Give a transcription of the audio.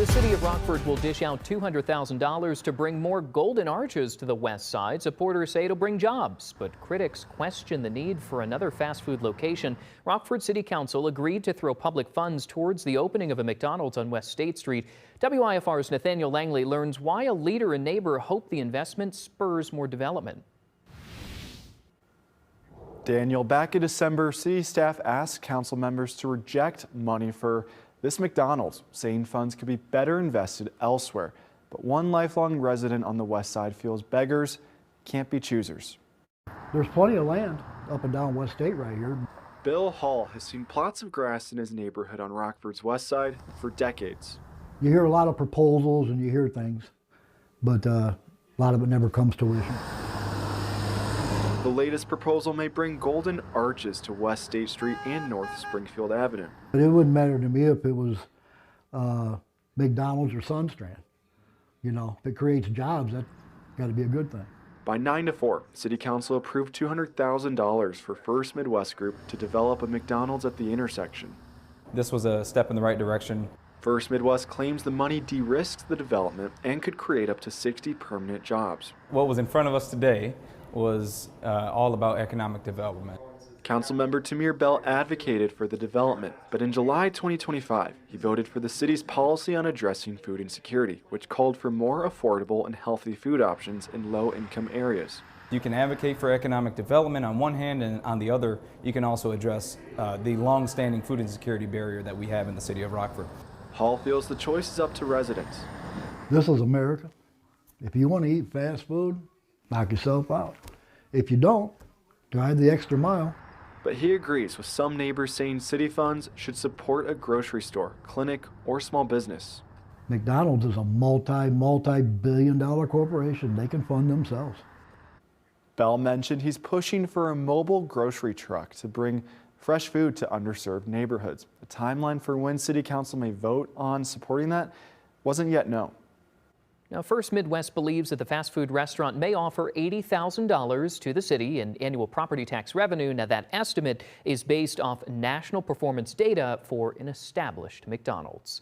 The city of Rockford will dish out $200,000 to bring more golden arches to the west side. Supporters say it'll bring jobs, but critics question the need for another fast food location. Rockford City Council agreed to throw public funds towards the opening of a McDonald's on West State Street. WIFR's Nathaniel Langley learns why a leader and neighbor hope the investment spurs more development. Daniel, back in December, city staff asked council members to reject money for this McDonald's, saying funds could be better invested elsewhere. But one lifelong resident on the west side feels beggars can't be choosers. There's plenty of land up and down West State right here. Bill Hall has seen plots of grass in his neighborhood on Rockford's west side for decades. You hear a lot of proposals and you hear things, but a lot of it never comes to fruition. The latest proposal may bring golden arches to West State Street and North Springfield Avenue. But it wouldn't matter to me if it was McDonald's or Sunstrand. You know, if it creates jobs, that's got to be a good thing. By 9-4, City Council approved $200,000 for First Midwest Group to develop a McDonald's at the intersection. This was a step in the right direction. First Midwest claims the money de-risks the development and could create up to 60 permanent jobs. What was in front of us today was all about economic development. Councilmember Tamir Bell advocated for the development, but in July 2025, he voted for the city's policy on addressing food insecurity, which called for more affordable and healthy food options in low-income areas. You can advocate for economic development on one hand, and on the other, you can also address the long-standing food insecurity barrier that we have in the city of Rockford. Hall feels the choice is up to residents. This is America. If you want to eat fast food, knock yourself out. If you don't, drive the extra mile. But he agrees with some neighbors saying city funds should support a grocery store, clinic, or small business. McDonald's is a multi-billion-dollar corporation. They can fund themselves. Bell mentioned he's pushing for a mobile grocery truck to bring fresh food to underserved neighborhoods. The timeline for when City Council may vote on supporting that wasn't yet known. Now, First Midwest believes that the fast food restaurant may offer $80,000 to the city in annual property tax revenue. Now, that estimate is based off national performance data for an established McDonald's.